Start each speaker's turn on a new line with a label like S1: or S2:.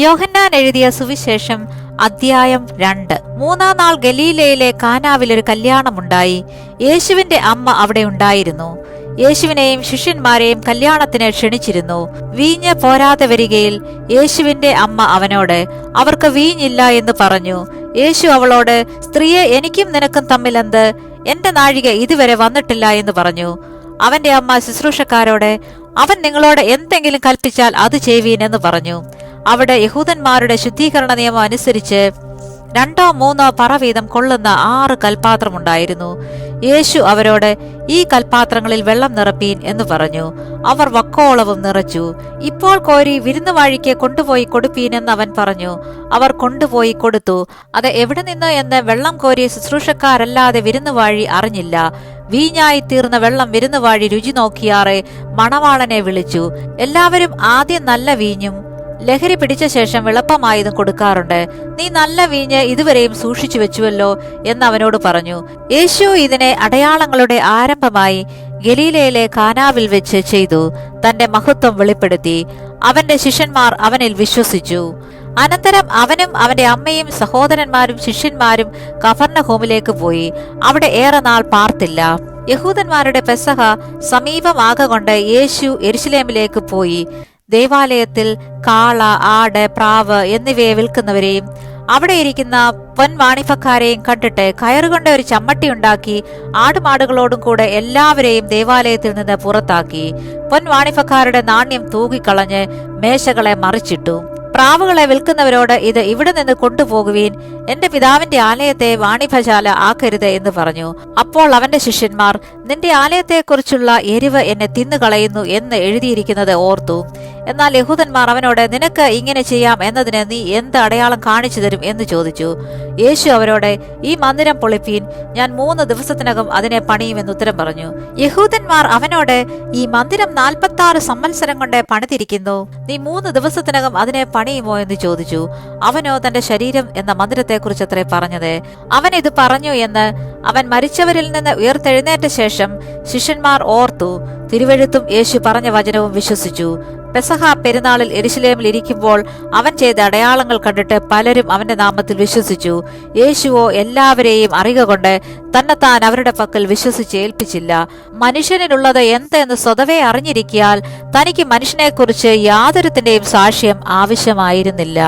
S1: യോഹന്നാൻ എഴുതിയ സുവിശേഷം അധ്യായം 2. 3-ാം നാൾ ഗലീലയിലെ കാനാവിൽ ഒരു കല്യാണമുണ്ടായി. യേശുവിന്റെ അമ്മ അവിടെ ഉണ്ടായിരുന്നു. യേശുവിനെയും ശിഷ്യന്മാരെയും കല്യാണത്തിന് ക്ഷണിച്ചിരുന്നു. വീഞ്ഞ് പോരാതെ വരികയിൽ യേശുവിന്റെ അമ്മ അവനോട്, അവർക്ക് വീഞ്ഞില്ല എന്ന് പറഞ്ഞു. യേശു അവളോട്, സ്ത്രീയെ, എനിക്കും നിനക്കും തമ്മിൽ എന്ത്? എന്റെ നാഴിക ഇതുവരെ വന്നിട്ടില്ല എന്ന് പറഞ്ഞു. അവന്റെ അമ്മ ശുശ്രൂഷക്കാരോട്, അവൻ നിങ്ങളോട് എന്തെങ്കിലും കൽപ്പിച്ചാൽ അത് ചെയ്യുവീൻ എന്ന് പറഞ്ഞു. അവിടെ യഹൂദന്മാരുടെ ശുദ്ധീകരണ നിയമം അനുസരിച്ച് 2 or 3 പറ വീതം കൊള്ളുന്ന 6 കൽപാത്രമുണ്ടായിരുന്നു. യേശു അവരോട്, ഈ കൽപാത്രങ്ങളിൽ വെള്ളം നിറപ്പീൻ എന്ന് പറഞ്ഞു. അവർ വക്കോളവും നിറച്ചു. ഇപ്പോൾ കോരി വിരുന്നുവാഴിക്ക് കൊണ്ടുപോയി കൊടുപ്പീൻ എന്ന് അവൻ പറഞ്ഞു. അവർ കൊണ്ടുപോയി കൊടുത്തു. അത് എവിടെ നിന്ന് എന്ന് വെള്ളം കോരിയ ശുശ്രൂഷക്കാരല്ലാതെ വിരുന്നുവാഴി അറിഞ്ഞില്ല. വീഞ്ഞായി തീർന്ന വെള്ളം വിരുന്നുവാഴി രുചി നോക്കിയാറെ മണവാളനെ വിളിച്ചു. എല്ലാവരും ആദ്യം നല്ല വീഞ്ഞും ലഹരി പിടിച്ച ശേഷം വിളപ്പമായതും കൊടുക്കാറുണ്ട്. നീ നല്ല വീഞ്ഞ് ഇതുവരെയും സൂക്ഷിച്ചു വെച്ചുവല്ലോ എന്ന് അവനോട് പറഞ്ഞു. യേശു ഇതിനെ അടയാളങ്ങളുടെ ആരംഭമായി ഗലീലയിലെ കാനാവിൽ വെച്ച് ചെയ്തു തന്റെ മഹത്വം വെളിപ്പെടുത്തി. അവന്റെ ശിഷ്യന്മാർ അവനിൽ വിശ്വസിച്ചു. അനന്തരം അവനും അവന്റെ അമ്മയും സഹോദരന്മാരും ശിഷ്യന്മാരും കഫർന്നഹൂമിലേക്ക് പോയി. അവിടെ ഏറെ നാൾ പാർത്തില്ല. യഹൂദന്മാരുടെ പെസഹ സമീപമാകൊണ്ട് യേശു യെരുശലേമിലേക്ക് പോയി. ദേവാലയത്തിൽ കാള, ആട്, പ്രാവ് എന്നിവയെ വിൽക്കുന്നവരെയും അവിടെ ഇരിക്കുന്ന പൊൻവാണിഭക്കാരെയും കണ്ടിട്ട് കയറുകൊണ്ട് ഒരു ചമ്മട്ടി ഉണ്ടാക്കി ആടുമാടുകളോടും കൂടെ എല്ലാവരെയും ദേവാലയത്തിൽ നിന്ന് പുറത്താക്കി. പൊൻവാണിഭക്കാരുടെ നാണ്യം തൂകിക്കളഞ്ഞ് മേശകളെ മറിച്ചിട്ടു. പ്രാവുകളെ വിൽക്കുന്നവരോട്, ഇത് ഇവിടെ നിന്ന് കൊണ്ടുപോകുവീൻ, എന്റെ പിതാവിന്റെ ആലയത്തെ വാണിഭശാല ആക്കരുത് എന്ന് പറഞ്ഞു. അപ്പോൾ അവന്റെ ശിഷ്യന്മാർ, നിന്റെ ആലയത്തെക്കുറിച്ചുള്ള എരിവ് എന്നെ തിന്നുകളയുന്നു എന്ന് എഴുതിയിരിക്കുന്നത് ഓർത്തു. എന്നാൽ യഹൂദന്മാർ അവനോട്, നിനക്ക് ഇങ്ങനെ ചെയ്യാം എന്നതിന് നീ എന്ത് അടയാളം കാണിച്ചു തരും എന്ന് ചോദിച്ചു. യേശു അവരോട്, ഈ മന്ദിരം പൊളിപ്പീൻ, ഞാൻ 3 ദിവസത്തിനകം അതിനെ പണിയുമെന്ന് ഉത്തരം പറഞ്ഞു. യഹൂദന്മാർ അവനോട്, ഈ മന്ദിരം 46 സംവത്സരം കൊണ്ട് പണിതിരിക്കുന്നു, നീ 3 ദിവസത്തിനകം അതിനെ പണിയുമോ എന്ന് ചോദിച്ചു. അവനോ തന്റെ ശരീരം എന്ന മന്ദിരത്തെക്കുറിച്ച് അത്രേ പറഞ്ഞത്. അവൻ ഇത് പറഞ്ഞു എന്ന് അവൻ മരിച്ചവരിൽ നിന്ന് ഉയർത്തെഴുന്നേറ്റ ശേഷം ശിഷ്യന്മാർ ഓർത്തു. തിരുവെഴുത്തും യേശു പറഞ്ഞ വചനവും വിശ്വസിച്ചു. പെസഹ പെരുന്നാളിൽ യെരുശലേമിൽ ഇരിക്കുമ്പോൾ അവൻ ചെയ്ത അടയാളങ്ങൾ കണ്ടിട്ട് പലരും അവന്റെ നാമത്തിൽ വിശ്വസിച്ചു. യേശുവോ എല്ലാവരെയും അറിയുക കൊണ്ട് തന്നെത്താൻ അവരുടെ പക്കൽ വിശ്വസിച്ച് ഏൽപ്പിച്ചില്ല. മനുഷ്യനിലുള്ളത് എന്തെന്ന് സ്വതവേ അറിഞ്ഞിരിക്കിയാൽ തനിക്ക് മനുഷ്യനെക്കുറിച്ച് യാതൊരുത്തിന്റെയും സാക്ഷ്യം ആവശ്യമായിരുന്നില്ല.